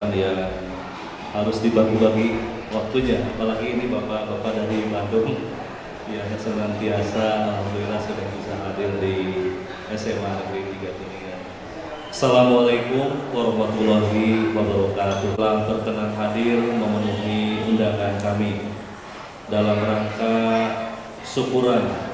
Ya harus dibagi-bagi waktunya, apalagi ini bapak-bapak dari Bandung yang senantiasa alhamdulillah sudah bisa hadir di SMA Negeri 3 Kuningan. Assalamualaikum warahmatullahi wabarakatuh. Telah berkenan hadir memenuhi undangan kami dalam rangka syukuran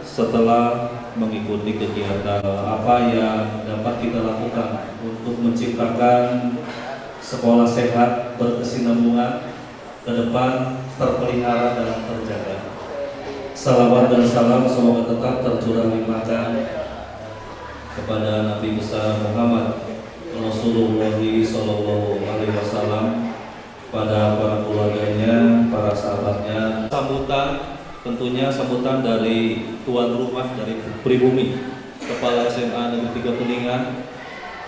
setelah mengikuti kegiatan apa yang dapat kita lakukan untuk menciptakan sekolah sehat berkesinambungan ke depan, terpelihara dan terjaga. Salawat dan salam semoga tetap tercurah limpahkan kepada Nabi besar Muhammad Rasulullah Shallallahu Alaihi Wasallam, pada para keluarganya, para sahabatnya. Tentunya sambutan dari tuan rumah dari pribumi, Kepala SMA Negeri 3 Kuningan.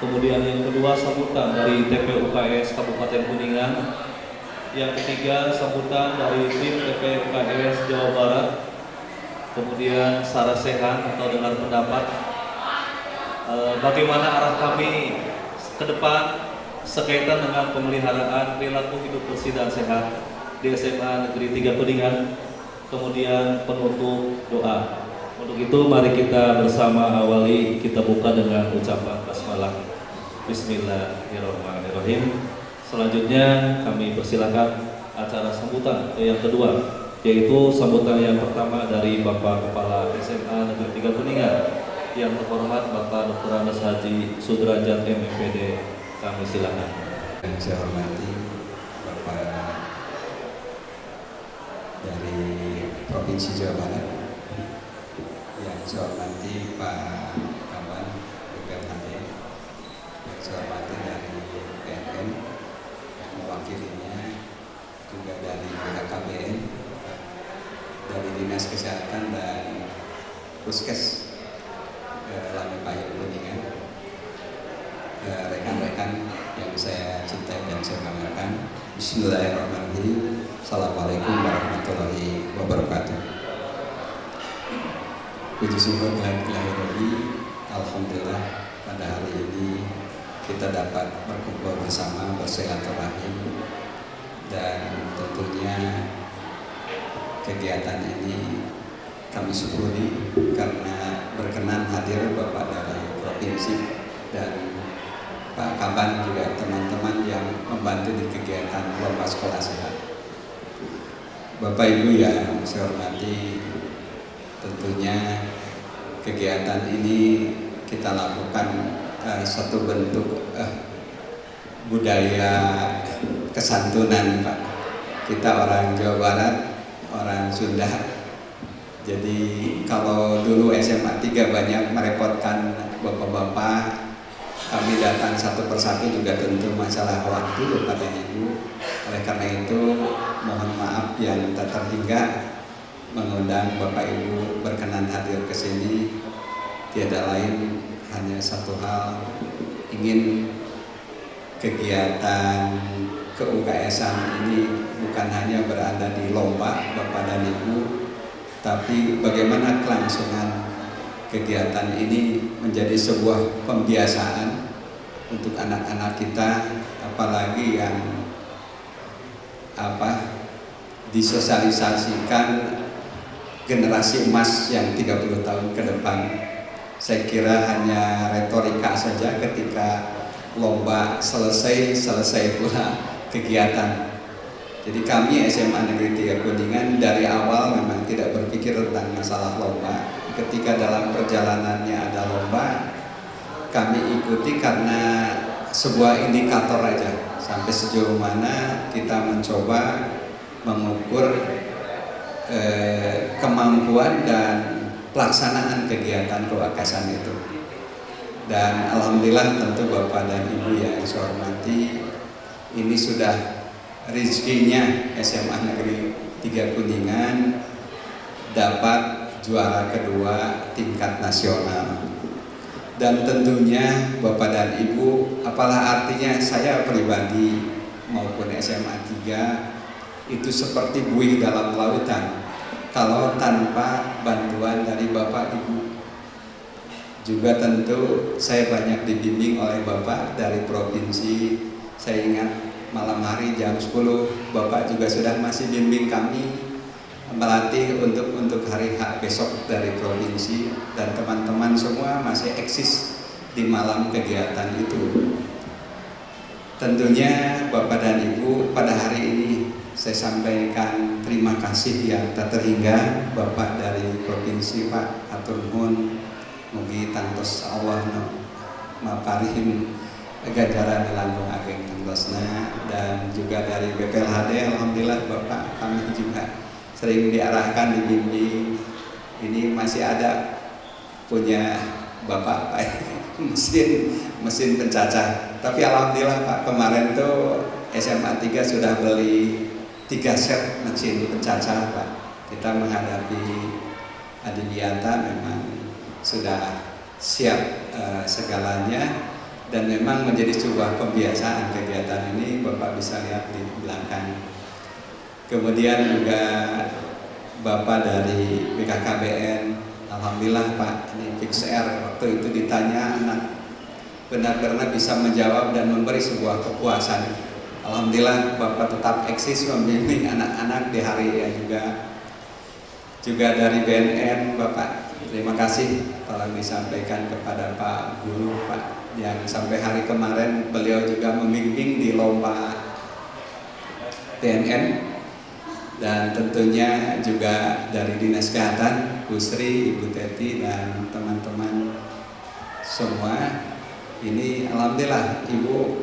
Kemudian yang kedua sambutan dari TPUKS Kabupaten Kuningan. Yang ketiga sambutan dari tim TPUKS Jawa Barat. Kemudian sarasehan atau dengar pendapat bagaimana arah kami ke depan sekaitan dengan pemeliharaan perilaku hidup bersih dan sehat di SMA Negeri 3 Kuningan. Kemudian penutup doa. Untuk itu mari kita bersama awali, kita buka dengan ucapan basmalah. Bismillahirrahmanirrahim. Selanjutnya kami persilakan acara sambutan yang kedua, yaitu sambutan yang pertama dari Bapak Kepala SMA Negeri 3 Kuningan yang terhormat Bapak Dr. Andes Haji Sudrajat MPD. Kami silakan. Yang saya hormati Bapak dari Provinsi Jawa Barat, yang saya hormati Pak Kaban BPMHD, yang saya hormati dari PNN yang mewakilinya, juga dari BKKBN, dari Dinas Kesehatan dan Puskes Lamepaya Kuningan, rekan-rekan yang saya cintai dan saya banggakan. Bismillahirrahmanirrahim. Assalamualaikum warahmatullahi wabarakatuh. Puji syukur kehadiran, alhamdulillah pada hari ini kita dapat berkumpul bersama, bersilaturahim, dan tentunya kegiatan ini kami syukuri karena berkenan hadir Bapak dari Provinsi dan Pak Kaban, juga teman-teman yang membantu di kegiatan lomba sekolah sehat. Bapak Ibu yang saya hormati, tentunya kegiatan ini kita lakukan satu bentuk budaya kesantunan, Pak. Kita orang Jawa Barat, orang Sunda. Jadi kalau dulu SMA 3 banyak merepotkan bapak-bapak, kami datang satu persatu juga tentu masalah waktu pada Ibu. Oleh karena itu mohon maaf yang tak terhingga mengundang Bapak Ibu berkenan hadir ke sini. Tiada lain hanya satu hal, ingin kegiatan ke-UKS-an ini bukan hanya berada di lomba Bapak dan Ibu, tapi bagaimana kelangsungan kegiatan ini menjadi sebuah pembiasaan untuk anak-anak kita, apalagi yang disosialisasikan generasi emas yang 30 tahun ke depan. Saya kira hanya retorika saja ketika lomba selesai pula kegiatan. Jadi kami SMA Negeri 3 Kuningan dari awal memang tidak berpikir tentang masalah lomba. Ketika dalam perjalanannya ada lomba, kami ikuti karena sebuah indikator aja, sampai sejauh mana kita mencoba mengukur kemampuan dan pelaksanaan kegiatan kewakasan itu. Dan alhamdulillah tentu Bapak dan Ibu yang saya hormati, ini sudah rezekinya SMA Negeri 3 Kuningan dapat juara kedua tingkat nasional. Dan tentunya Bapak dan Ibu, apalah artinya saya pribadi maupun SMA 3 itu seperti buih dalam lautan kalau tanpa bantuan dari Bapak Ibu. Juga tentu saya banyak dibimbing oleh Bapak dari provinsi. Saya ingat malam hari jam 10 Bapak juga sudah masih bimbing kami melatih untuk hari H besok dari provinsi, dan teman-teman semua masih eksis di malam kegiatan itu. Tentunya Bapak dan Ibu, pada hari ini saya sampaikan terima kasih yang tak terhingga Bapak dari provinsi, Pak atur nuhun, mugi tangtos Allah maparihim ganjaran langkung ageng tangtosna. Dan juga dari BPLHD, alhamdulillah Bapak kami juga sering diarahkan, dibimbing. Ini masih ada punya Bapak Pak mesin pencacah. Tapi alhamdulillah Pak, kemarin tuh SMA 3 sudah beli 3 set mesin pencacah Pak. Kita menghadapi Adiwiyata memang sudah siap segalanya, dan memang menjadi sebuah kebiasaan kegiatan ini. Bapak bisa lihat di belakang. Kemudian juga Bapak dari BKKBN, alhamdulillah Pak, ini fix R. Waktu itu ditanya, anak benar-benar bisa menjawab dan memberi sebuah kepuasan. Alhamdulillah Bapak tetap eksis membimbing anak-anak di hari yang juga dari BNN. Bapak terima kasih, tolong disampaikan kepada Pak Guru Pak, yang sampai hari kemarin beliau juga membimbing di lomba BNN. Dan tentunya juga dari Dinas Kesehatan, Bu Sri, Ibu Teti, dan teman-teman semua. Ini alhamdulillah Ibu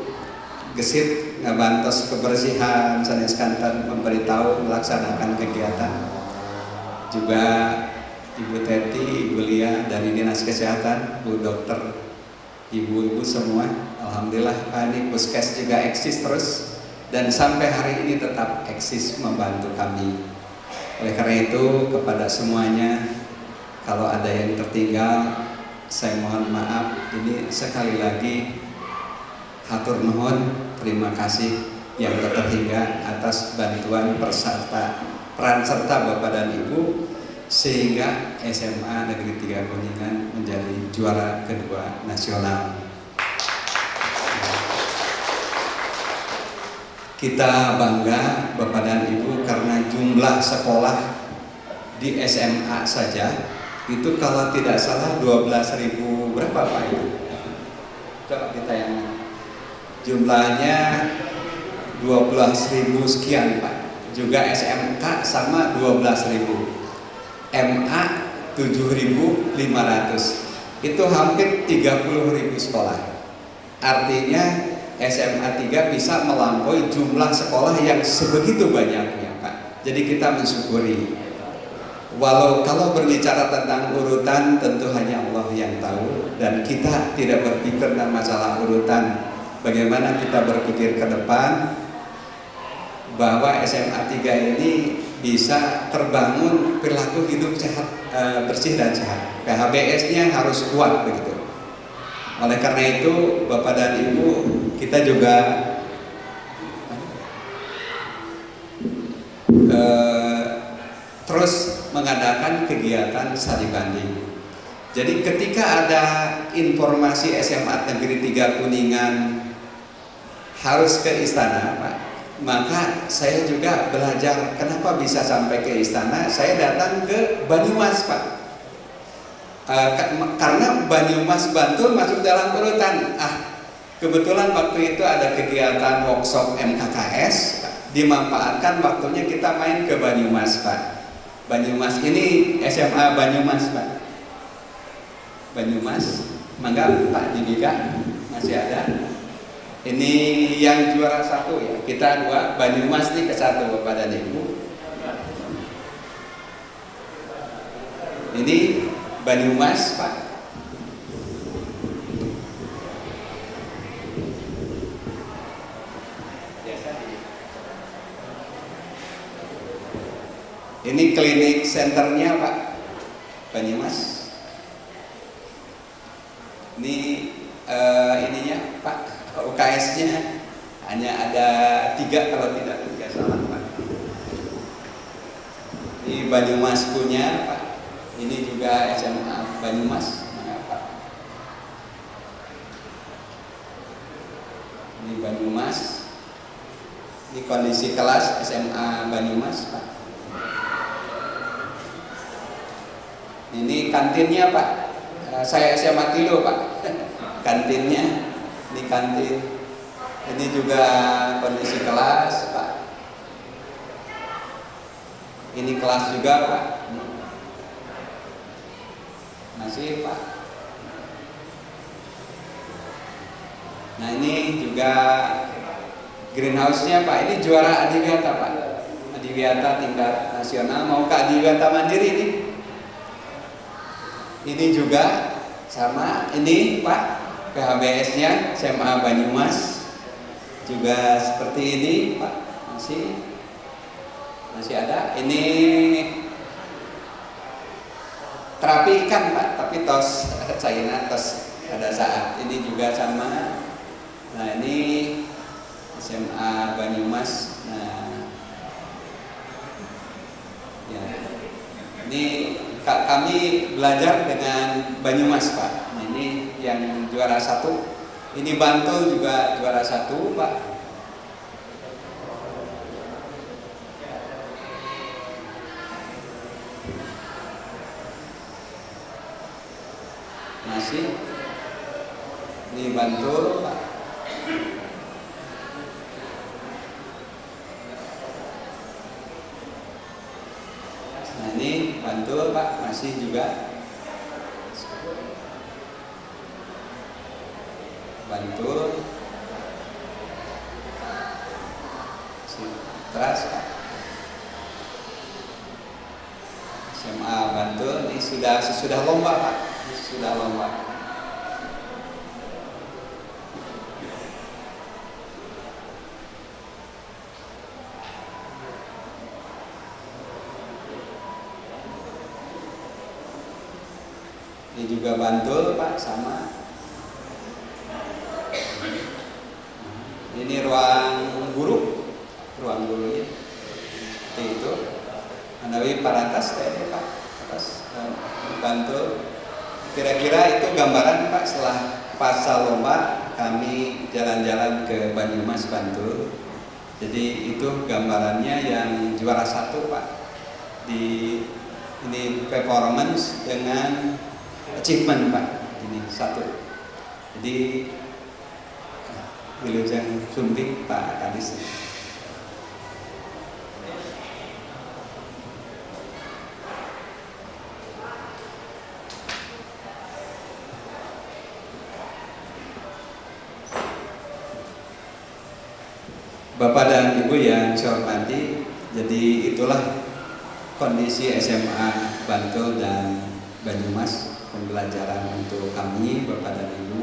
gesit ngabantos kebersihan sanes kantor, memberitahu melaksanakan kegiatan. Juga Ibu Teti, Ibu Lia dari Dinas Kesehatan, Bu Dokter, ibu-ibu semua, alhamdulillah ini Puskes juga eksis terus, dan sampai hari ini tetap eksis membantu kami. Oleh karena itu kepada semuanya, kalau ada yang tertinggal saya mohon maaf. Ini sekali lagi hatur nuhun, terima kasih yang tak terhingga atas bantuan peran serta Bapak dan Ibu, sehingga SMA Negeri 3 Kuningan menjadi juara kedua nasional. Kita bangga Bapak dan Ibu karena jumlah sekolah di SMA saja itu kalau tidak salah 12.000 berapa Pak itu? Coba ditayangkan. Jumlahnya 12.000 sekian Pak. Juga SMK sama 12.000. MA 7.500. Itu hampir 30.000 sekolah. Artinya SMA 3 bisa melampaui jumlah sekolah yang sebegitu banyaknya Pak. Jadi kita mensyukuri. Kalau berbicara tentang urutan, tentu hanya Allah yang tahu, dan kita tidak berpikir tentang masalah urutan. Bagaimana kita berpikir ke depan bahwa SMA 3 ini bisa terbangun perilaku hidup sehat, bersih dan sehat. PHBS-nya harus kuat begitu. Oleh karena itu Bapak dan Ibu, kita juga terus mengadakan kegiatan studi banding. Jadi ketika ada informasi SMA Negeri 3 Kuningan harus ke istana Pak, maka saya juga belajar kenapa bisa sampai ke istana. Saya datang ke Banyumas Pak, karena Banyumas Bantul masuk dalam urutan. Kebetulan waktu itu ada kegiatan workshop MKKS, dimanfaatkan waktunya kita main ke Banyumas Pak. Banyumas ini SMA Banyumas Pak. Banyumas, mangga Pak Didika masih ada. Ini yang juara 1 ya, kita 2, Banyumas nih ke 1 Bapak dan Ibu. Ini Banyumas Pak. Ini klinik senternya Pak, Banyumas. Ini ininya Pak, UKS-nya hanya ada 3 kalau tidak salah Pak. Ini Banyumas punya Pak. Ini juga SMA Banyumas, mana Pak? Ini Banyumas. Ini kondisi kelas SMA Banyumas, Pak. Ini kantinnya, Pak. Saya SMA Tilo, Pak. Kantinnya, ini kantin. Ini juga kondisi kelas, Pak. Ini kelas juga, Pak. Masih, Pak. Nah, ini juga greenhouse-nya, Pak. Ini juara Adiwiyata, Pak. Adiwiyata tingkat nasional. Mau ke Adiwiyata Mandiri ini. Ini juga sama. Ini, Pak, PHBS-nya SMA Banyumas. Juga seperti ini, Pak. Masih ada. Ini terapi ikan, Pak, tapi tos China, tos pada saat ini juga sama. Nah, ini SMA Banyumas. Nah, ya, ini kami belajar dengan Banyumas, Pak. Nah, ini yang juara 1. Ini Bantul juga juara 1, Pak. Masih. Ini Bantul, Pak. Nah, ini Bantul, Pak, masih juga. Bantul. Teras, Pak. SMA Bantul ini sudah lomba, Pak. Ini sudah lomba. Ini juga Bantul, Pak, sama. Ini ruang gurunya. Itu Anawi Paratas tadi, Pak. Atas Bantul. Kira-kira itu gambaran, Pak, setelah pasca lomba kami jalan-jalan ke Banyumas, Bantul. Jadi itu gambarannya yang juara 1, Pak. Ini performance dengan achievement, Pak. Ini 1. Jadi Wilujeng Sumping, Pak Kadis. Bapak dan Ibu yang saya hormati, jadi itulah kondisi SMA Bantul dan Banyumas, pembelajaran untuk kami, Bapak dan Ibu.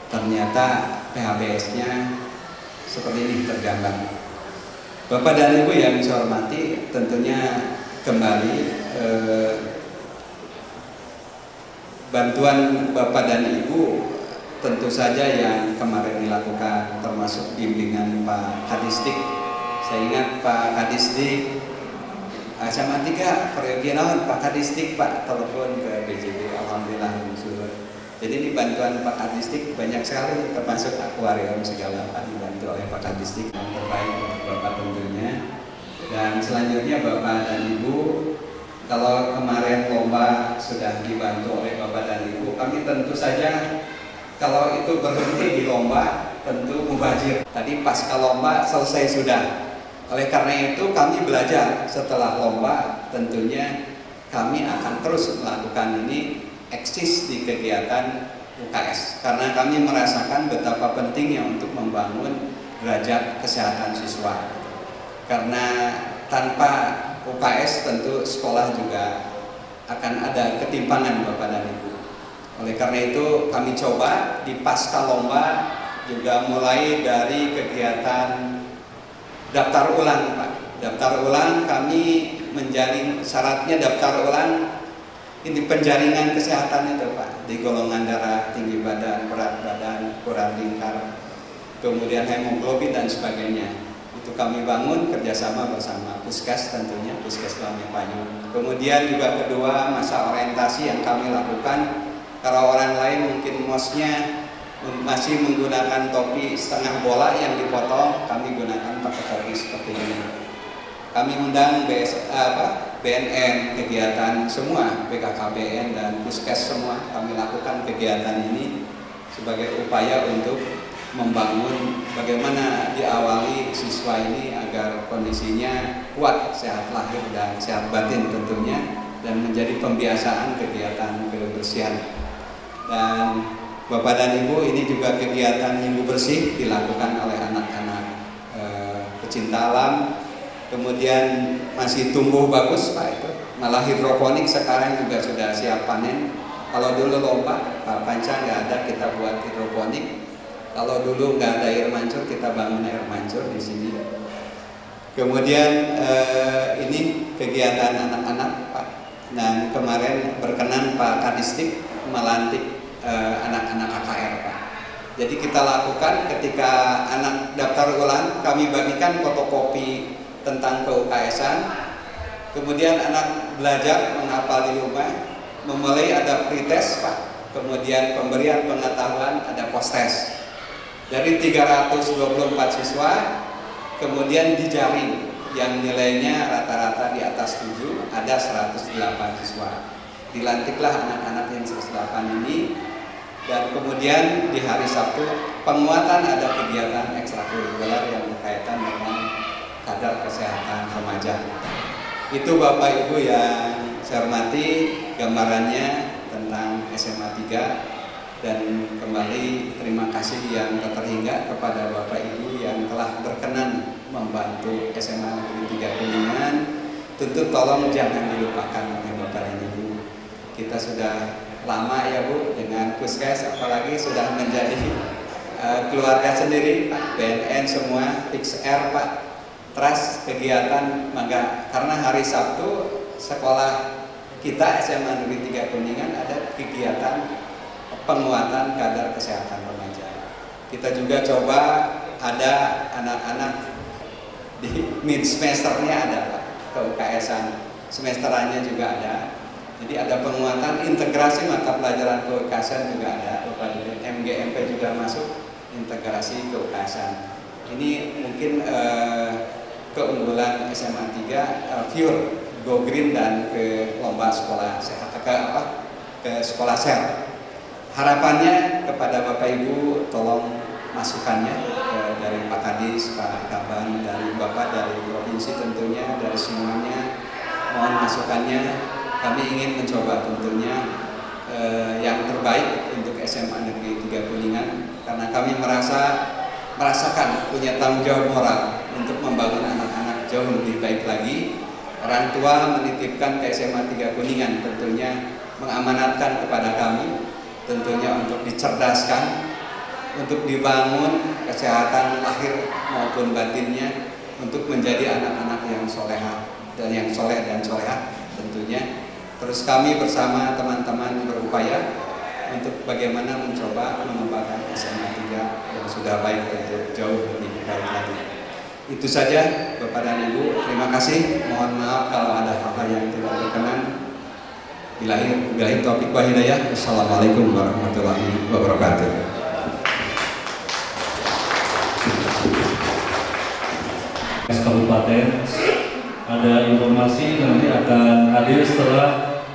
Ternyata PHBS-nya seperti ini tergambar. Bapak dan Ibu yang saya hormati, tentunya kembali bantuan Bapak dan Ibu tentu saja yang kemarin dilakukan, termasuk bimbingan Pak Kadisdik. Saya ingat Pak Kadisdik SMA 3 regional, Pak Kadisdik, Pak telepon ke BJB, alhamdulillah muncul. Jadi ini bantuan Pak Kadisdik banyak sekali, termasuk akuarium segala Pak dibantu oleh Pak Kadisdik, yang terbaik untuk Bapak tentunya. Dan selanjutnya Bapak dan Ibu, kalau kemarin lomba sudah dibantu oleh Bapak dan Ibu, kami tentu saja kalau itu berhenti di lomba tentu mubazir. Tadi pasca lomba selesai sudah. Oleh karena itu kami belajar setelah lomba, tentunya kami akan terus melakukan ini eksis di kegiatan UKS, karena kami merasakan betapa pentingnya untuk membangun derajat kesehatan siswa. Karena tanpa UKS tentu sekolah juga akan ada ketimpangan Bapak dan Ibu. Oleh karena itu kami coba di pasca lomba juga mulai dari kegiatan daftar ulang, Pak. Daftar ulang kami menjalin syaratnya daftar ulang ini penjaringan kesehatan itu, Pak, di golongan darah, tinggi badan, berat badan, ukuran lingkar, kemudian hemoglobin dan sebagainya. Itu kami bangun kerjasama bersama Puskes, tentunya Puskes Lami Payung. Kemudian juga kedua, masa orientasi yang kami lakukan. Kalau orang lain mungkin mosnya masih menggunakan topi setengah bola yang dipotong, kami gunakan pakai topi seperti ini. Kami undang BNN, kegiatan semua, BKKBN dan Puskes semua, kami lakukan kegiatan ini sebagai upaya untuk membangun bagaimana diawali siswa ini agar kondisinya kuat, sehat lahir dan sehat batin tentunya, dan menjadi pembiasaan kegiatan kebersihan. Dan Bapak dan Ibu, ini juga kegiatan minggu bersih dilakukan oleh anak-anak pecinta alam. Kemudian masih tumbuh bagus Pak itu, malah hidroponik sekarang juga sudah siap panen. Kalau dulu lomba Pak Panca nggak ada, kita buat hidroponik. Kalau dulu nggak ada air mancur, kita bangun air mancur di sini. Kemudian ini kegiatan anak-anak Pak. Dan kemarin berkenan Pak Kadistik melantik anak-anak KKR Pak. Jadi kita lakukan ketika anak daftar ulang, kami bagikan fotokopi tentang ke-UKS-an. Kemudian anak belajar menghafal di rumah, memulai ada pretest Pak. Kemudian pemberian pengetahuan, ada post-test. Dari 324 siswa, kemudian dijaring yang nilainya rata-rata di atas 7, ada 108 siswa. Dilantiklah anak-anak yang 108 ini, dan kemudian di hari Sabtu penguatan ada kegiatan ekstrakurikuler yang berkaitan dengan kadar kesehatan remaja. Itu Bapak Ibu yang saya hormati gambarannya tentang SMA 3. Dan kembali terima kasih yang tak terhingga kepada Bapak Ibu yang telah berkenan membantu SMA Negeri 3 Kuningan. Tentu tolong jangan dilupakan oleh Bapak dan Ibu. Kita sudah lama ya Bu dengan Puskes, apalagi sudah menjadi keluarga sendiri Pak. BNN semua fix R Pak. Trust kegiatan maka karena hari Sabtu sekolah kita SMA Negeri 3 Kuningan ada kegiatan penguatan kadar kesehatan remaja. Kita juga coba ada anak-anak di mid semesternya ada Pak, ke-UKS-an, semesterannya juga ada. Jadi ada penguatan integrasi mata pelajaran ke-UKS-an juga ada. MGMP juga masuk integrasi ke-UKS-an. Ini mungkin keunggulan SMA 3 pure go green dan ke lomba sekolah sehat ke sekolah sehat. Harapannya kepada Bapak Ibu tolong masukannya dari Pak Kadis, Pak Kaban, dari Bapak, dari provinsi tentunya, dari semuanya mohon masukannya. Kami ingin mencoba tentunya yang terbaik untuk SMA Negeri 3 Kuningan karena kami merasakan punya tanggung jawab moral untuk membangun anak-anak jauh lebih baik lagi. Orang tua menitipkan ke SMA 3 Kuningan tentunya mengamanatkan kepada kami tentunya untuk dicerdaskan, untuk dibangun kesehatan lahir maupun batinnya, untuk menjadi anak-anak yang solehah dan yang soleh dan solehah tentunya. Terus kami bersama teman-teman berupaya untuk bagaimana mencoba mengembangkan SMA 3 yang sudah baik untuk jauh lebih baik lagi. Itu saja Bapak dan Ibu, terima kasih. Mohon maaf kalau ada hal-hal yang tidak berkenan. Bilahi taufiq wa hidayah. Assalamualaikum warahmatullahi wabarakatuh. Kabupaten ada informasi nanti akan hadir setelah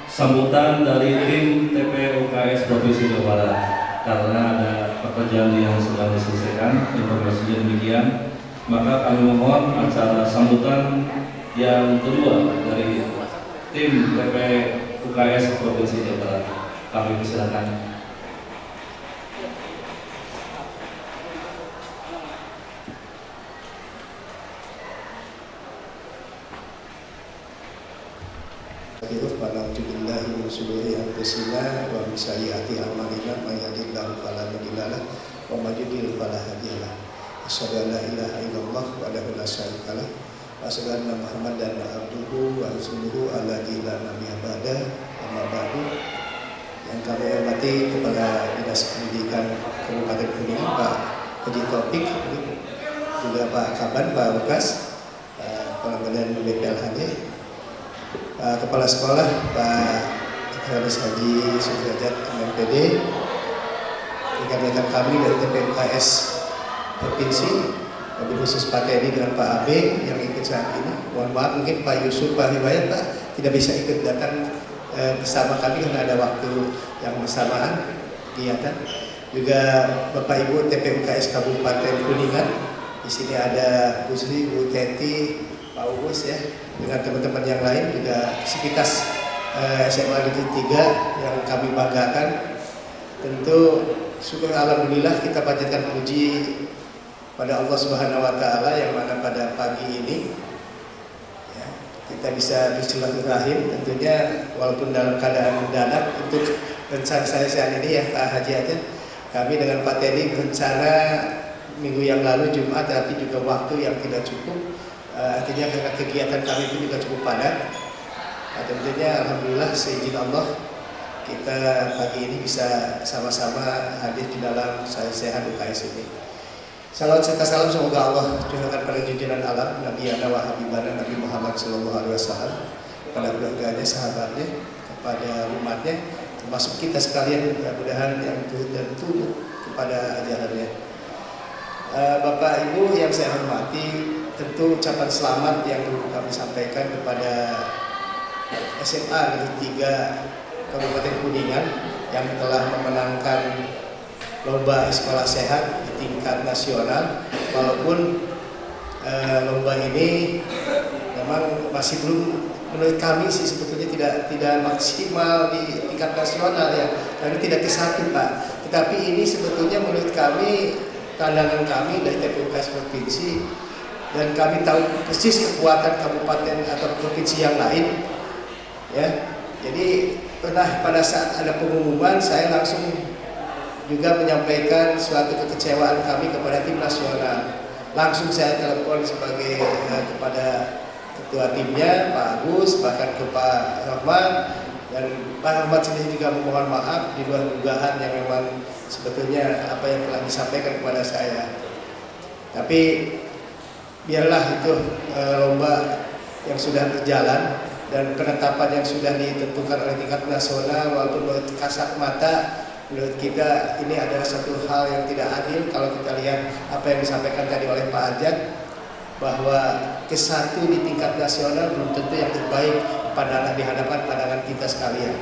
sambutan dari tim TPUKS Provinsi Jawa Barat karena ada pekerjaan yang sedang diselesaikan. Informasinya demikian, maka kami mohon acara sambutan yang kedua dari tim TPUKS Provinsi Jawa Barat kami persilakan. Alhamdulillahi min syururi anfusina wa min sayyiati a'malina may yahdihillahu fala mudilla lahu wa may yudlil fala hadiya lahu. Asyhadu an la ilaha illallah wahdahu la syarika lah wa asyhadu anna Muhammadan abduhu wa rasuluhu alladzi la nabiyya ba'da. Amma ba'du. Yang kami hormati kepada Dinas Pendidikan Kabupaten Kuningan Pak Haji Taufik, juga Pak Kaban, Pak Lukas, Kepala Badan BPLHD, Kepala Sekolah Pak Haji Sudrajat MPD, rekan-rekan kami dari TPUKS Provinsi, lebih khusus Pak Teddy dengan Pak Abe yang ikut saat ini. Mohon maaf mungkin Pak Yusuf, Pak Riwayat Pak tidak bisa ikut datang bersama kami karena ada waktu yang bersamaan kegiatan. Juga Bapak Ibu TPUKS Kabupaten Kuningan, di sini ada Bu Sri, Bu Teti, Pak Uus ya, dengan teman-teman yang lain juga sivitas SMA Negeri 3 yang kami banggakan. Tentu syukur alhamdulillah kita panjatkan puji pada Allah Subhanahu wa taala yang mana pada pagi ini ya, kita bisa bersilaturahim tentunya walaupun dalam keadaan mendadak. Untuk rencana saya saat ini ya Pak Haji aja, kami dengan Pak Teddy berencana minggu yang lalu Jumat, tapi juga waktu yang tidak cukup, artinya karena kegiatan kami itu juga cukup padat. Nah, tentunya alhamdulillah seizin Allah kita pagi ini bisa sama-sama hadir di dalam sehat UKS ini. Salawat serta salam semoga Allah curahkan pada junjungan alam Nabi Yana wa Habibana Nabi Muhammad SAW, pada keluarganya, sahabatnya, kepada umatnya, termasuk kita sekalian, mudah-mudahan yang turut dan tunduk kepada ajarannya. Bapak Ibu yang saya hormati, tentu ucapan selamat yang dulu kami sampaikan kepada SMA Negeri 3 Kabupaten Kuningan yang telah memenangkan lomba sekolah sehat di tingkat nasional. Walaupun lomba ini memang masih belum, menurut kami sih sebetulnya tidak maksimal di tingkat nasional ya, kami tidak ke-1 Pak. Tetapi ini sebetulnya menurut kami, pandangan kami dari TPUKS Provinsi, dan kami tahu persis kekuatan kabupaten atau provinsi yang lain ya. Jadi pernah pada saat ada pengumuman saya langsung juga menyampaikan suatu kekecewaan kami kepada tim nasional. Langsung saya telepon sebagai kepada ketua timnya Pak Agus, bahkan ke Pak Rahmat, dan Pak Rahmat sendiri juga memohon maaf di luar dugaan yang memang sebetulnya apa yang telah disampaikan kepada saya. Tapi biarlah itu lomba yang sudah berjalan dan penetapan yang sudah ditentukan oleh tingkat nasional. Walaupun menurut kasat mata, menurut kita ini adalah satu hal yang tidak adil kalau kita lihat apa yang disampaikan tadi oleh Pak Ajat, bahwa ke-1 di tingkat nasional belum tentu yang terbaik di hadapan pandangan kita sekalian.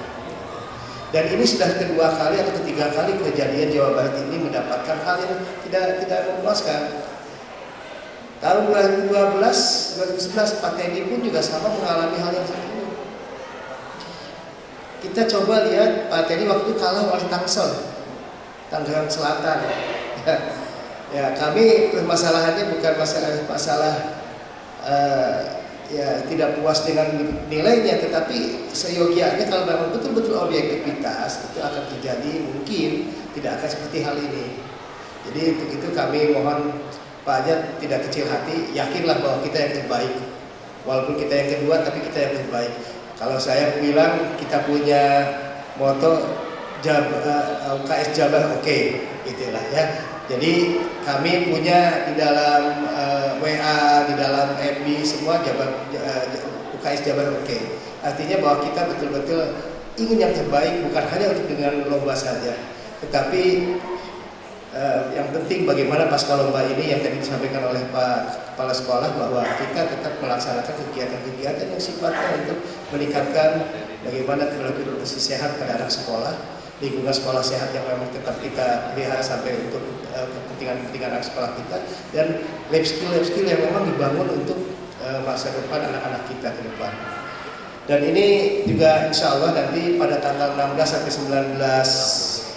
Dan ini sudah kedua kali atau ketiga kali kejadian Jawa Barat ini mendapatkan hal yang tidak memuaskan. Tahun 2012, 2011 Pak Teddy pun juga sama mengalami hal yang seperti ini. Kita coba lihat Pak Teddy waktu kalah oleh Tangsel, Tangerang Selatan. Ya, kami permasalahannya bukan masalah ya tidak puas dengan nilainya, tetapi seyogianya kalau memang betul-betul objektivitas itu akan terjadi, mungkin tidak akan seperti hal ini. Jadi untuk itu kami mohon Pak Ajat tidak kecil hati, yakinlah bahwa kita yang terbaik. Walaupun kita yang kedua, tapi kita yang terbaik. Kalau saya bilang kita punya moto UKS Jabar oke, gitulah ya. Jadi kami punya di dalam WA, di dalam FB semua UKS Jabar oke. Artinya bahwa kita betul-betul ingin yang terbaik, bukan hanya untuk dengan lomba saja, tetapi yang penting bagaimana pasca lomba ini yang tadi disampaikan oleh Pak Kepala Sekolah, bahwa kita tetap melaksanakan kegiatan-kegiatan yang sifatnya untuk meningkatkan bagaimana perilaku bersih sehat pada anak sekolah, lingkungan sekolah sehat yang memang tetap kita pelihara sampai untuk kepentingan anak sekolah kita, dan lab skill yang memang dibangun untuk masa depan anak-anak kita ke depan. Dan ini juga insya Allah nanti pada tanggal 16 sampai 19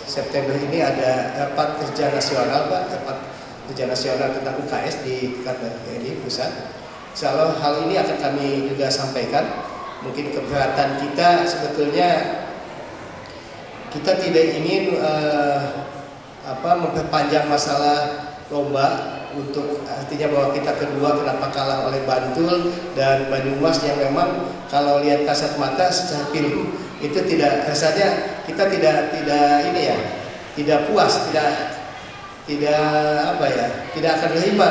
September ini ada rapat kerja nasional Pak, rapat kerja nasional tentang UKS di tingkat ini pusat. Insya Allah hal ini akan kami juga sampaikan. Mungkin keberatan kita sebetulnya kita tidak ingin memperpanjang masalah lomba, untuk artinya bahwa kita kedua kenapa kalah oleh Bantul dan Banyumas yang memang kalau lihat kasat mata secara film itu tidak, rasanya kita tidak ini ya, tidak puas, tidak akan terima.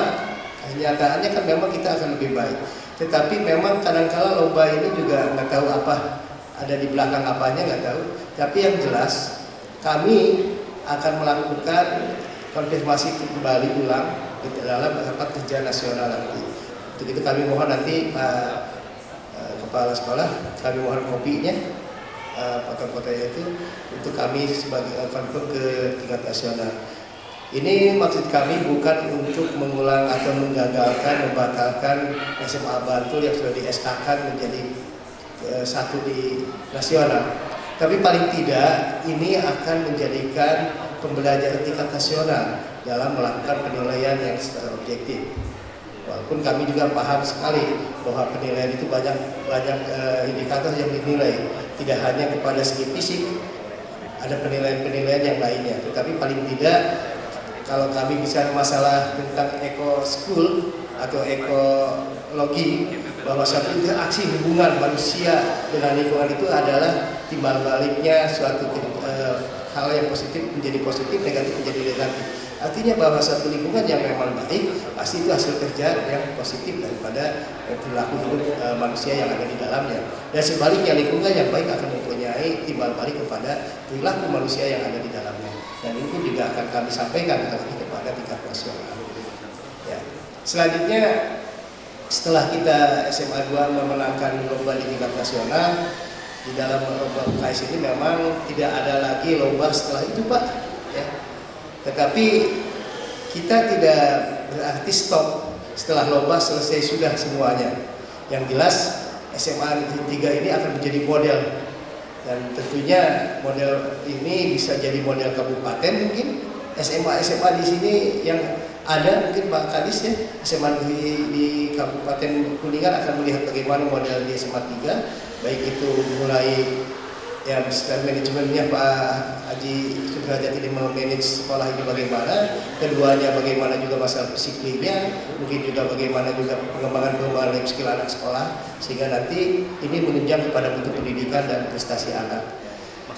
Kenyataannya kan memang kita akan lebih baik, tetapi memang kadang-kala lomba ini juga nggak tahu apa ada di belakang apanya, nggak tahu. Tapi yang jelas kami akan melakukan konfirmasi kembali ulang di dalam rapat kerja nasional nanti. Untuk itu kami mohon nanti Pak Kepala Sekolah, kami mohon kopinya foto-fotonya itu untuk kami sebagai konfirm ke tingkat nasional. Ini maksud kami bukan untuk mengulang atau menggagalkan, membatalkan SMA Bantul yang sudah di-SK-kan menjadi satu di nasional. Tapi paling tidak ini akan menjadikan pembelajaran tingkat nasional dalam melakukan penilaian yang secara objektif. Walaupun kami juga paham sekali bahwa penilaian itu banyak indikator yang dinilai, tidak hanya kepada segi fisik, ada penilaian-penilaian yang lainnya. Tetapi paling tidak kalau kami bicara masalah tentang eco school atau ekologi, bahwa suatu interaksi hubungan manusia dengan lingkungan itu adalah timbal baliknya suatu hal yang positif menjadi positif, negatif menjadi negatif. Artinya bahwa suatu lingkungan yang memang baik pasti itu hasil kerja yang positif daripada perilaku hidup manusia yang ada di dalamnya. Dan sebaliknya lingkungan yang baik akan mempunyai timbal balik kepada perilaku manusia yang ada di dalamnya. Dan ini pun juga akan kami sampaikan kepada tingkat nasional. Ya. Selanjutnya setelah kita SMA 2 memenangkan lomba di tingkat nasional, di dalam lomba UKS ini memang tidak ada lagi lomba setelah itu Pak. Ya. Tetapi kita tidak berarti stop setelah lomba selesai sudah semuanya. Yang jelas SMA Negeri 3 ini akan menjadi model, dan tentunya model ini bisa jadi model kabupaten mungkin. SMA di sini yang ada mungkin Pak Kadis ya, SMA Negeri di Kabupaten Kuningan akan melihat bagaimana model di SMA 3, baik itu mulai ya manajemennya Pak Haji Sudrajat ini memanage sekolah ini bagaimana, keduanya bagaimana juga masalah disiplinnya, mungkin juga bagaimana juga pengembangan life skill anak sekolah, sehingga nanti ini menunjang kepada mutu pendidikan dan prestasi anak.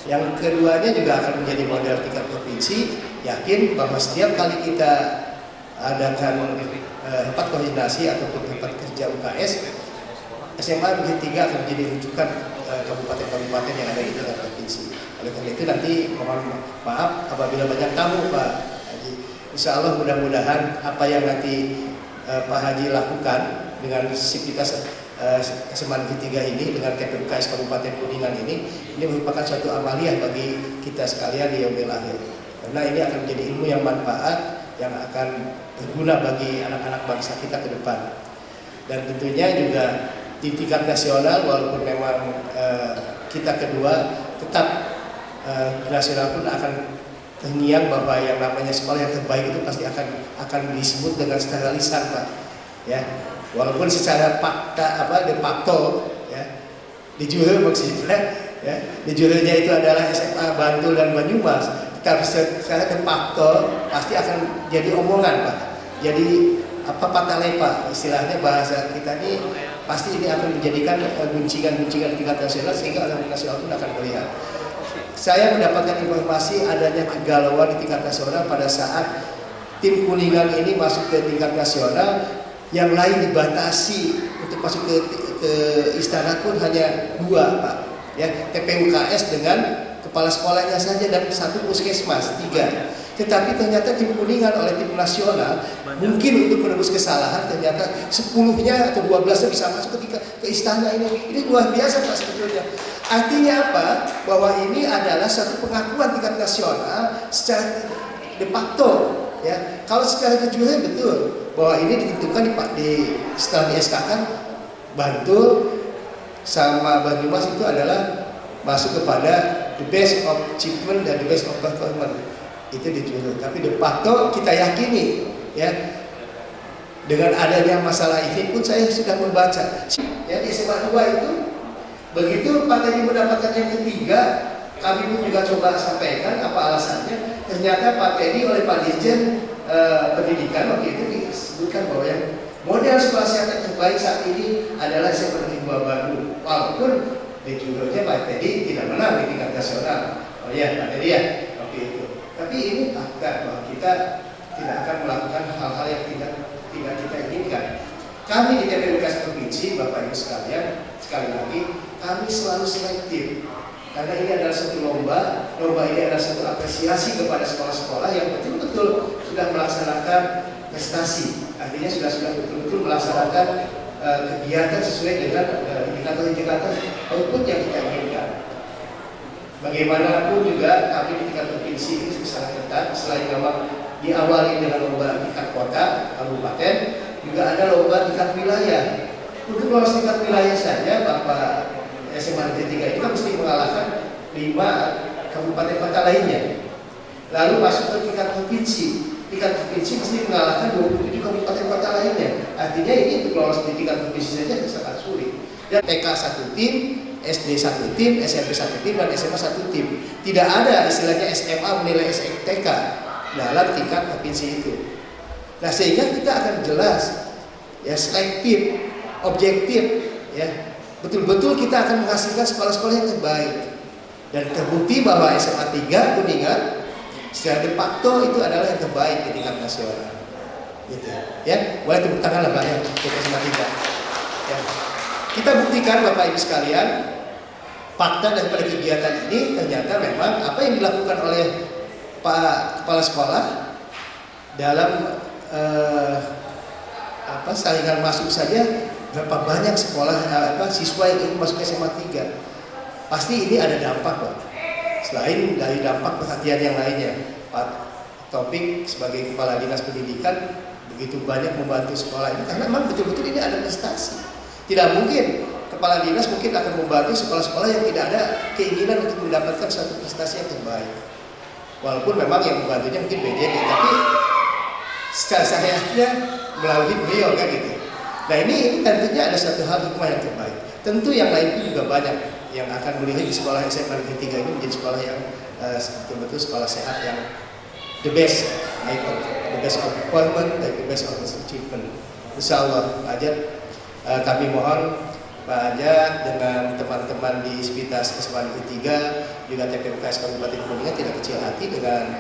Yang keduanya juga akan menjadi model tingkat provinsi. Yakin bahwa setiap kali kita adakan rapat koordinasi ataupun rapat kerja UKS, SMA Negeri 3 akan menjadi rujukan kabupaten-kabupaten yang ada di tingkat provinsi. Oleh karena itu nanti mohon maaf apabila banyak tamu Pak Haji. Insya Allah mudah-mudahan apa yang nanti Pak Haji lakukan dengan sivitas SMA Negeri 3 ini dengan TPUKS Kabupaten Kuningan ini merupakan suatu amaliyah bagi kita sekalian di yaumil akhir. Karena ini akan menjadi ilmu yang manfaat yang akan berguna bagi anak-anak bangsa kita ke depan. Dan tentunya juga di tingkat nasional walaupun memang kita kedua, tetap nasional pun akan terngiang bahwa yang namanya sekolah yang terbaik itu pasti akan disebut dengan secara lisan Pak. Ya, walaupun secara fakta de facto ya, di jure maksudnya ya, di jurenya itu adalah SMA Bantul dan Banyumas, tapi secara de facto pasti akan jadi omongan Pak. Jadi patalepa istilahnya bahasa kita ini, pasti ini akan menjadikan guncingan-guncingan tingkat nasional sehingga anak nasional pun akan melihat. Saya mendapatkan informasi adanya kegalauan di tingkat nasional pada saat tim Kuningan ini masuk ke tingkat nasional, yang lain dibatasi untuk masuk ke istana pun hanya 2 Pak. Ya, TPUKS dengan kepala sekolahnya saja dan 1 puskesmas 3. Tetapi ternyata tim Kuningan oleh tim nasional mungkin untuk menebus kesalahan ternyata 10-nya atau 12-nya bisa masuk ke istana ini. Ini luar biasa Pak sebetulnya. Artinya apa? Bahwa ini adalah satu pengakuan tingkat nasional secara de facto. Ya, kalau secara de jure betul bahwa ini ditentukan setelah di SK-kan Bantul sama Banyumas itu adalah masuk kepada the best of achievement dan the best of performance. Itu di jure. Tapi de facto kita yakini ya, dengan adanya masalah ini pun saya sudah membaca ya di SMA 2 itu begitu Pak Teddy mendapatkan yang ketiga, kami pun juga coba sampaikan apa alasannya. Ternyata Pak Teddy oleh Pak Dirjen Pendidikan waktu itu disebutkan bahwa yang model sekolah yang terbaik saat ini adalah SMA Negeri 2 Bandung. Walaupun di judulnya Pak Teddy tidak menang di tingkat nasional. Oh iya Pak Teddy ya waktu itu. Tapi ini fakta bahwa kita tidak akan melakukan hal-hal yang tidak kita inginkan. Kami di TPUKS Provinsi, Bapak Ibu sekalian, sekali lagi kami selalu selektif. Karena ini adalah satu lomba ini adalah satu apresiasi kepada sekolah-sekolah yang betul-betul sudah melaksanakan prestasi. Artinya sudah betul-betul melaksanakan kegiatan sesuai dengan indikator-indikator output yang kita inginkan. Bagaimanapun juga kami di tingkat provinsi ini sangat ketat. Selain memang diawali dengan lomba tingkat kota, kabupaten, juga ada lomba tingkat wilayah. Untuk lolos tingkat wilayah saja, Bapak SMA Negeri 3 ini kan mesti mengalahkan 5 kabupaten kota lainnya. Lalu masuk ke tingkat provinsi. Tingkat provinsi mesti mengalahkan 27 kabupaten kota lainnya. Artinya ini untuk lolos di tingkat provinsi saja sangat sulit. Dan TK 1 tim, SD 1 tim, SMP 1 tim, dan SMA 1 tim. Tidak ada istilahnya SMA menilai TK dalam tingkat provinsi itu. Nah, sehingga kita akan jelas, ya, selektif, objektif, ya, betul-betul kita akan menghasilkan sekolah-sekolah yang terbaik. Dan terbukti bahwa SMA 3 Kuningan secara de facto itu adalah yang terbaik di tingkat nasional. Gitu. Ya, boleh tepuk tangan lah Pak ya, untuk SMA 3. Ya. Kita buktikan Bapak Ibu sekalian, fakta daripada kegiatan ini ternyata memang apa yang dilakukan oleh Pak Kepala Sekolah dalam saringan masuk saja berapa banyak sekolah siswa yang ingin masuk SMA 3. Pasti ini ada dampak Pak. Selain dari dampak perhatian yang lainnya, Pak Topik sebagai Kepala Dinas Pendidikan begitu banyak membantu sekolah ini karena memang betul-betul ini ada prestasi. Tidak mungkin Kepala Dinas mungkin akan membantu sekolah-sekolah yang tidak ada keinginan untuk mendapatkan suatu prestasi yang terbaik. Walaupun memang yang membantunya mungkin BJD, tapi secara syariatnya melalui beliau kan gitu. Nah ini tentunya ada satu hal hikmah yang terbaik. Tentu yang lain pun juga banyak yang akan melihat di sekolah SMA Negeri 3 ini menjadi sekolah yang betul-betul sekolah sehat yang the best, the best of performance dan the best of achievement. Insya Allah Pak Ajat, kami mohon Pak Ajat dengan teman-teman di Sivitas SMA Negeri 3 juga TPUKS Kabupaten Kuningan tidak kecil hati dengan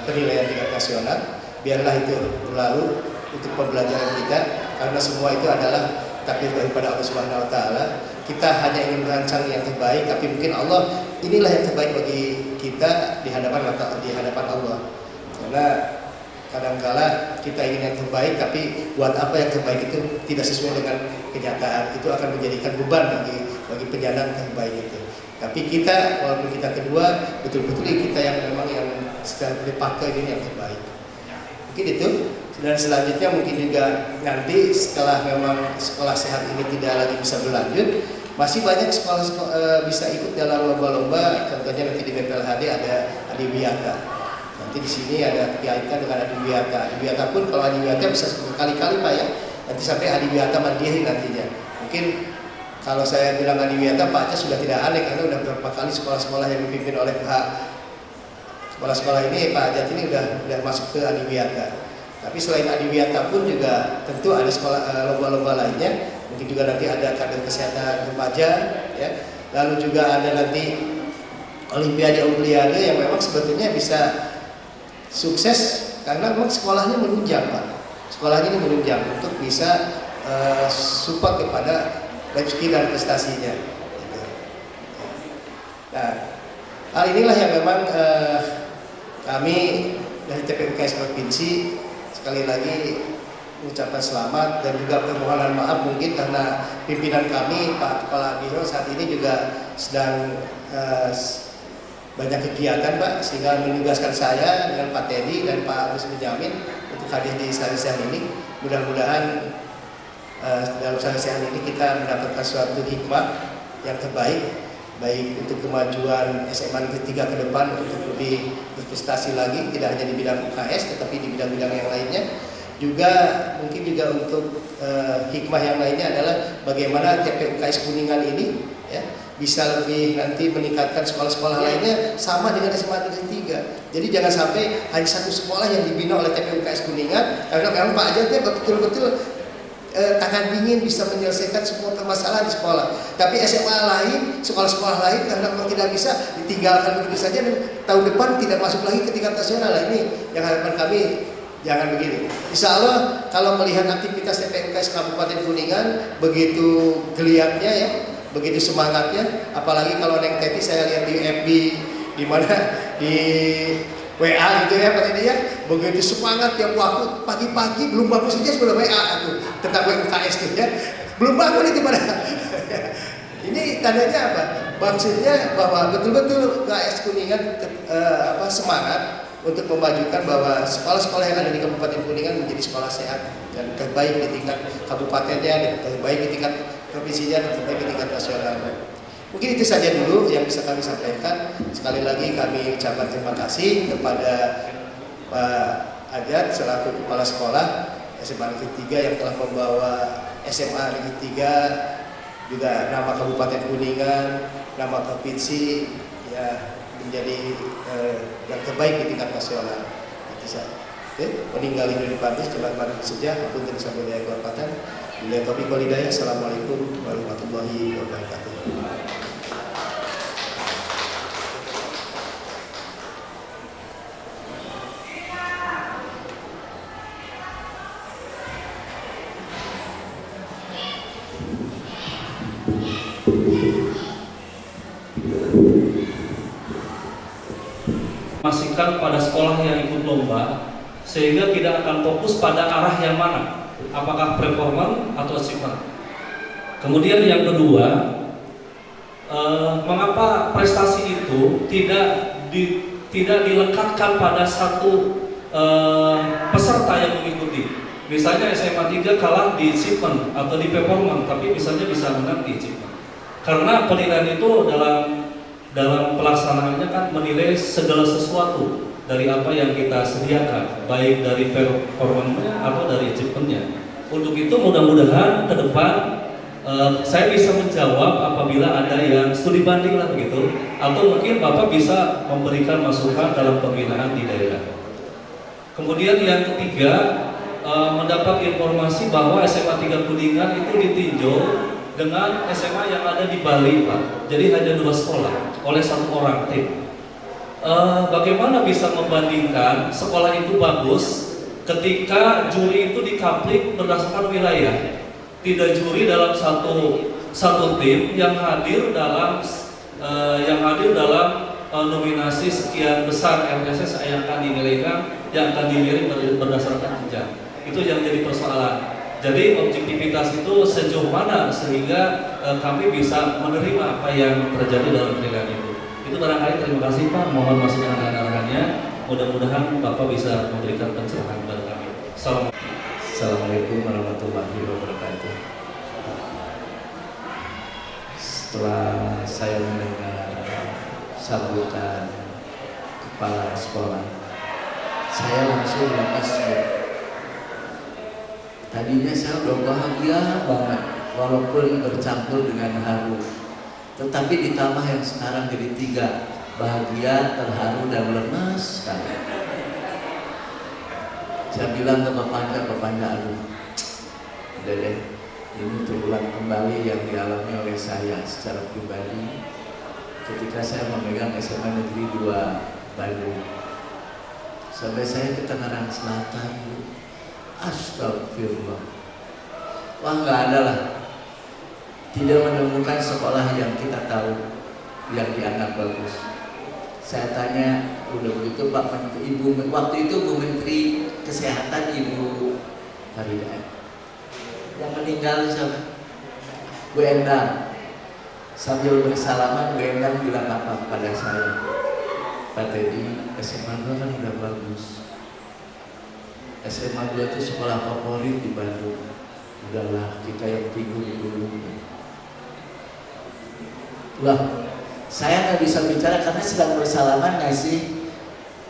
penilaian tingkat nasional. Biarlah itu berlalu untuk pembelajaran kita, karena semua itu adalah takdir daripada Allah Subhanahu Wa Taala. Kita hanya ingin merancang yang terbaik, tapi mungkin Allah inilah yang terbaik bagi kita di hadapan Allah. Karena kadangkala kita ingin yang terbaik, tapi buat apa yang terbaik itu tidak sesuai dengan kenyataan, itu akan menjadikan beban bagi penyandang terbaik itu. Tapi kita, walaupun kita kedua, betul-betul kita yang memang yang secara dipakai ini yang terbaik. Mungkin itu. Dan selanjutnya mungkin juga nanti setelah memang sekolah sehat ini tidak lagi bisa berlanjut, masih banyak sekolah bisa ikut dalam lomba-lomba. Contohnya nanti di BPLHD ada Adiwiyata. Nanti di sini ada kaitan dengan Adiwiyata. Adiwiyata pun kalau Adiwiyata bisa berkali-kali Pak ya. Nanti sampai Adiwiyata mandiri nantinya. Mungkin kalau saya bilang Adiwiyata, Pak Aceh sudah tidak aneh karena sudah berapa kali sekolah-sekolah yang dipimpin oleh kepala sekolah ini, Pak Ajat ini udah masuk ke Adiwiyata. Tapi selain Adiwiyata pun juga tentu ada sekolah lomba-lomba lainnya. Mungkin juga nanti ada kader kesehatan remaja, ya. Lalu juga ada nanti Olimpiade yang memang sebetulnya bisa sukses karena memang sekolahnya menunjang Pak. Sekolahnya ini menunjang untuk bisa support kepada life skill dan prestasinya. Gitu. Nah, hal inilah yang memang kami dari TPUKS Provinsi sekali lagi mengucapkan selamat dan juga permohonan maaf mungkin karena pimpinan kami Pak Kepala Biro saat ini juga sedang banyak kegiatan Pak, sehingga menugaskan saya dengan Pak Teddy dan Pak Agus Benjamin untuk hadir di sari-sari ini. Mudah-mudahan dalam sari-sari ini kita mendapatkan suatu hikmah yang terbaik, baik untuk kemajuan SMA Negeri 3 ke depan untuk lebih berprestasi lagi, tidak hanya di bidang UKS tetapi di bidang-bidang yang lainnya. Juga mungkin juga untuk hikmah yang lainnya adalah bagaimana TPUKS Kuningan ini ya bisa lebih nanti meningkatkan sekolah-sekolah lainnya sama dengan SMA Negeri 3. Jadi jangan sampai hanya satu sekolah yang dibina oleh TPUKS Kuningan, karena memang Pak Ajatnya betul-betul tangan dingin bisa menyelesaikan semua permasalahan di sekolah. Tapi SMA lain, sekolah-sekolah lain karena memang tidak bisa ditinggalkan begitu saja dan tahun depan tidak masuk lagi ke tingkat nasional. Ini yang harapan kami jangan begini. Insya Allah kalau melihat aktivitas TPUKS Kabupaten Kuningan begitu geliatnya ya, begitu semangatnya, apalagi kalau Neng Teti saya lihat di FB, di mana di WA gitu ya Pak Teti ya, begitu semangat tiap waktu, pagi-pagi belum bangun saja sudah WA tuh tentang UKS tuh ya, belum bangun itu pada. Ini tandanya apa? Maksudnya bahwa betul-betul UKS Kuningan semangat untuk memajukan bahwa sekolah-sekolah yang ada di Kabupaten Kuningan menjadi sekolah sehat dan terbaik di tingkat kabupatennya, dan terbaik di tingkat provinsinya, dan terbaik di tingkat nasional. Mungkin itu saja dulu yang bisa kami sampaikan. Sekali lagi kami ucapkan terima kasih kepada Pak Ajat selaku Kepala Sekolah SMA Negeri 3 yang telah membawa SMA Negeri 3 juga nama Kabupaten Kuningan, nama provinsi ya menjadi yang terbaik di tingkat nasional. Itu saja. Oke, meninggal ini dipantas jelas pada saja. Apapun yang bisa beliau kelapatan. Bila taufiq wal hidayah. Assalamualaikum warahmatullahi wabarakatuh. Memastikan pada sekolah yang ikut lomba sehingga tidak akan fokus pada arah yang mana, apakah performan atau achievement. Kemudian yang kedua, mengapa prestasi itu tidak dilekatkan pada satu peserta yang mengikuti. Misalnya SMA 3 kalah di achievement atau di performan, tapi misalnya bisa menang di achievement. Karena penilaian itu dalam pelaksanaannya kan menilai segala sesuatu dari apa yang kita sediakan, baik dari performanya atau dari achievementnya. Untuk itu mudah-mudahan ke depan saya bisa menjawab apabila ada yang studi banding lah begitu, atau mungkin Bapak bisa memberikan masukan dalam pembinaan di daerah. Kemudian yang ketiga, mendapat informasi bahwa SMA 3 Kuningan itu ditinjau dengan SMA yang ada di Bali, Pak. Jadi hanya 2 sekolah oleh 1 orang tim. Bagaimana bisa membandingkan sekolah itu bagus ketika juri itu dikaplik berdasarkan wilayah? Tidak juri dalam satu tim yang hadir dalam nominasi sekian besar RSS yang akan dinilaikan, yang akan dinilai berdasarkan jenjang. Itu yang jadi persoalan. Jadi objektivitas itu sejauh mana sehingga kami bisa menerima apa yang terjadi dalam penilaian itu. Itu barangkali. Terima kasih Pak, mohon masukan dan arahannya. Mudah-mudahan Bapak bisa memberikan pencerahan kepada kami. Assalamualaikum warahmatullahi wabarakatuh. Setelah saya mendengar sambutan kepala sekolah, saya langsung lepas. Tadinya saya udah bahagia banget, walaupun bercampur dengan haru. Tetapi ditambah yang sekarang jadi 3, bahagia, terharu, dan lemas sekali. Saya bilang ke bapaknya, aduh, udah deh, ini terulang kembali yang dialami oleh saya secara pribadi ketika saya memegang SMA Negeri 2 Bandung. Sampai saya ke Tangerang Selatan, astagfirullah, wah nggak ada lah, tidak menemukan sekolah yang kita tahu yang dianggap bagus. Saya tanya, udah begitu Pak Menteri, waktu itu Bu Menteri Kesehatan Ibu Faridah, yang meninggal siapa? Bu Endang. Sambil bersalaman, Bu Endang bilang apa pada saya, Pak Teddy, SMA 2 kan udah bagus. SMA 2 itu sekolah favorit di Bandung. Udahlah, kita yang bingung dulu. Lah, saya nggak bisa bicara karena sedang bersalaman ngasih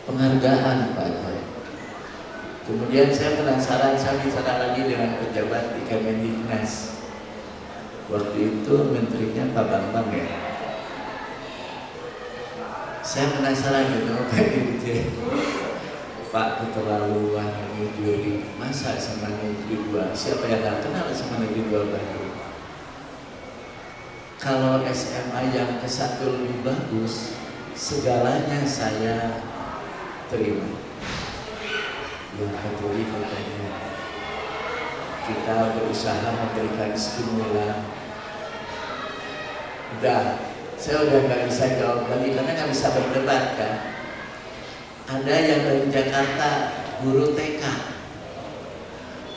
penghargaan Pak. Kemudian saya penasaran, saya bicara lagi dengan pejabat di Kemendiknas. Waktu itu menterinya Pak Bambang ya. Saya penasaran gitu, kayak gitu. Pak, keterlaluan ini juri, masa sama Negeri 2? Siapa yang gak kenal sama Negeri 2 Bandung? Kalau SMA yang ke-1 lebih bagus, segalanya saya terima. Ya betul, katanya kita berusaha memberikan stimulan Udah, saya udah nggak bisa jawab lagi karena nggak bisa berdebat kan. Ada yang dari Jakarta, guru TK,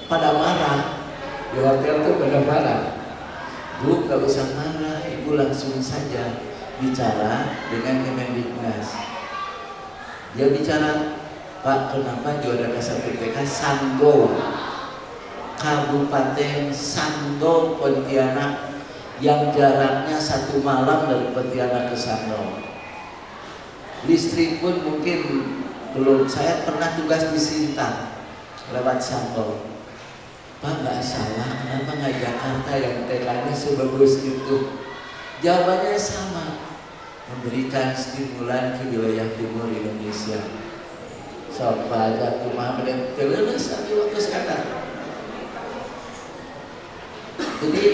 pada marah di hotel tuh, pada marah. Bu, nggak usah marah, ibu langsung saja bicara dengan Kemendiknas. Dia bicara, Pak, kenapa juara K1 TK Sanggau, Kabupaten Sanggau, Pontianak, yang jaraknya 1 malam dari Pontianak ke Sanggau. Listrik pun mungkin belum. Saya pernah tugas di Sintang lewat Sanggau. Pak, nggak salah, kenapa nggak Jakarta yang TK-nya sebagus itu? Jawabannya sama, memberikan stimulan ke wilayah timur Indonesia. Soal pajak rumah dan terus di waktu sekarang. Jadi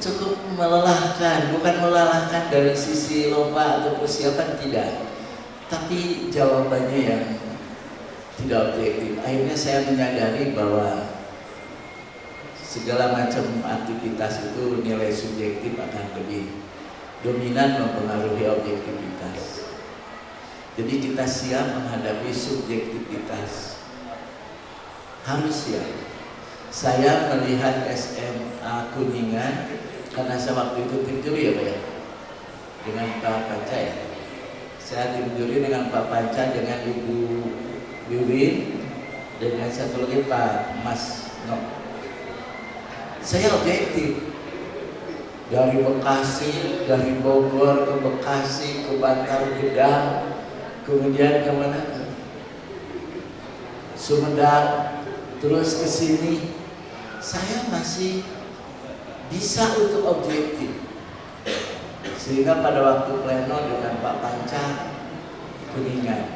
cukup melelahkan, bukan melelahkan dari sisi lomba atau persiapan, tidak, tapi jawabannya yang tidak objektif. Akhirnya saya menyadari bahwa segala macam aktivitas itu nilai subjektif akan lebih dominan mempengaruhi objektivitas. Jadi kita siap menghadapi subjektivitas, harus siap. Saya melihat SMA Kuningan karena saya waktu itu tim juri ya Pak ya, dengan Pak Panca ya. Saya tim juri dengan Pak Panca, dengan Ibu Wiwin, dengan satu lagi Pak Mas No. Saya objektif. Dari Bekasi, dari Bogor ke Bekasi, ke Bantar Gedang, kemudian ke mana? Sumedang, terus ke sini. Saya masih bisa untuk objektif. Sehingga pada waktu pleno dengan Pak Panca, Kuningan.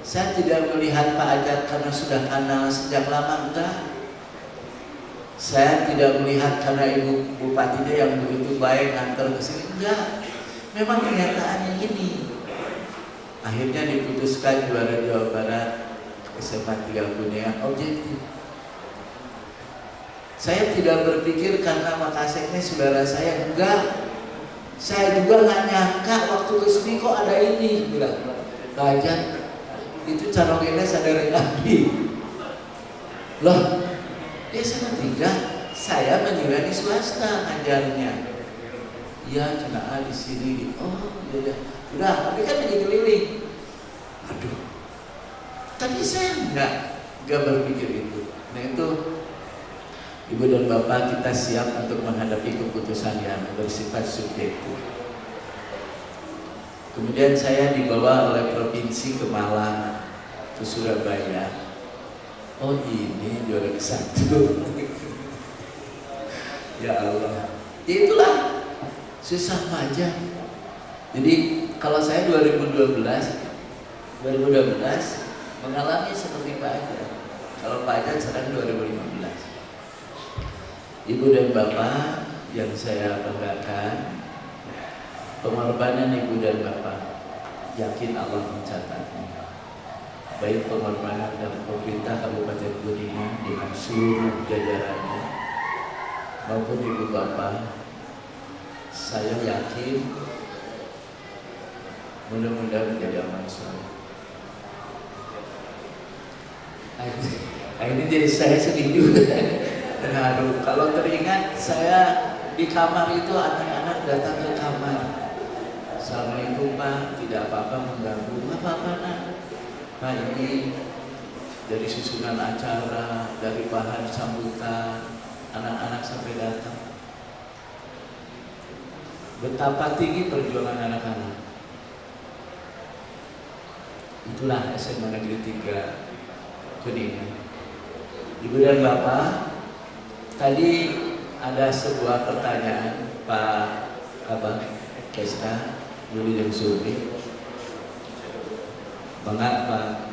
Saya tidak melihat Pak Ajat karena sudah kenal sejak lama, enggak. Saya tidak melihat karena Ibu Bupatinya yang begitu baik antar ke sini, enggak. Memang kenyataannya ini. Akhirnya diputuskan juara Jawa Barat SMA 3 Kuningan objektif. Saya tidak berpikir karena Makaseknya saudara saya, enggak. Saya juga nggak nyangka waktu resmi kok ada ini, bilang Pak Ajat, itu Carogena sadari lagi. Loh, dia sama 3, saya mengira di swasta ngajarnya. Iya, kena di sini. Oh, iya. Udah, tapi kan lagi keliling. Aduh. Tapi saya enggak berpikir itu. Nah itu, Ibu dan Bapak, kita siap untuk menghadapi keputusan yang bersifat subjektif. Kemudian saya dibawa oleh provinsi ke Malang, ke Surabaya. Oh ini juara ke-1. Ya Allah, ya itulah susah aja. Jadi kalau saya 2012 mengalami seperti Pak Ajat. Kalau Pak Ajat sekarang 2015. Ibu dan Bapak yang saya banggakan, pengorbanan Ibu dan Bapak, yakin Allah mencatatnya. Baik pengorbanan dan pemerintah Kabupaten Kuningan dengan seluruh jajarannya, maupun Ibu Bapak, saya yakin mudah-mudahan menjadi amal soleh. Ini jadi saya sedih juga, terharu. Kalau teringat saya di kamar itu, anak-anak datang ke kamar. Assalamualaikum Pak, tidak apa-apa mengganggu. Nggak apa-apa nak. Pak, ini dari susunan acara, dari bahan sambutan, anak-anak sampai datang. Betapa tinggi perjuangan anak-anak. Itulah SMA Negeri 3 Kuningan. Ibu dan Bapak, tadi ada sebuah pertanyaan Pak Abang Keska Yuli dan Sumi. Mengapa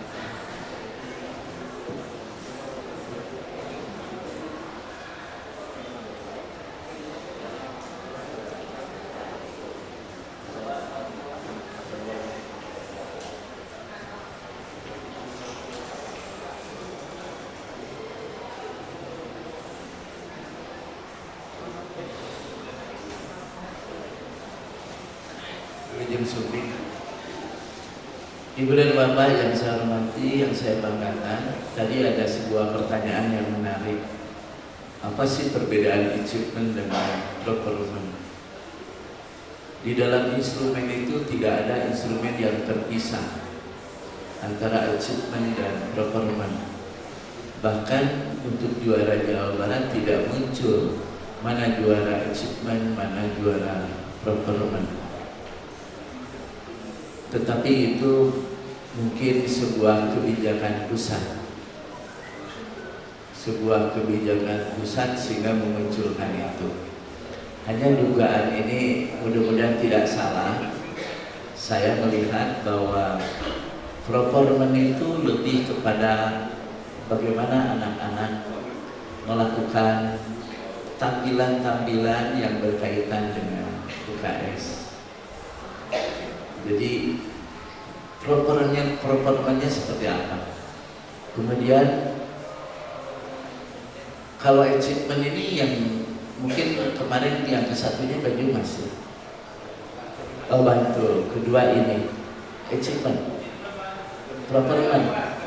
Supri. Ibu dan Bapak yang saya hormati, yang saya banggakan, tadi ada sebuah pertanyaan yang menarik. Apa sih perbedaan achievement dengan performance? Di dalam instrumen itu tidak ada instrumen yang terpisah antara achievement dan performance. Bahkan untuk juara Jawa Barat tidak muncul mana juara achievement, mana juara performance. Tetapi itu mungkin sebuah kebijakan pusat, sehingga memunculkan itu. Hanya dugaan ini mudah-mudahan tidak salah. Saya melihat bahwa performance itu lebih kepada bagaimana anak-anak melakukan tampilan-tampilan yang berkaitan dengan UKS. Jadi performanya seperti apa. Kemudian kalau achievement ini yang mungkin kemarin yang kesatunya Baju Mas ya? Oh bantu, kedua ini achievement, performance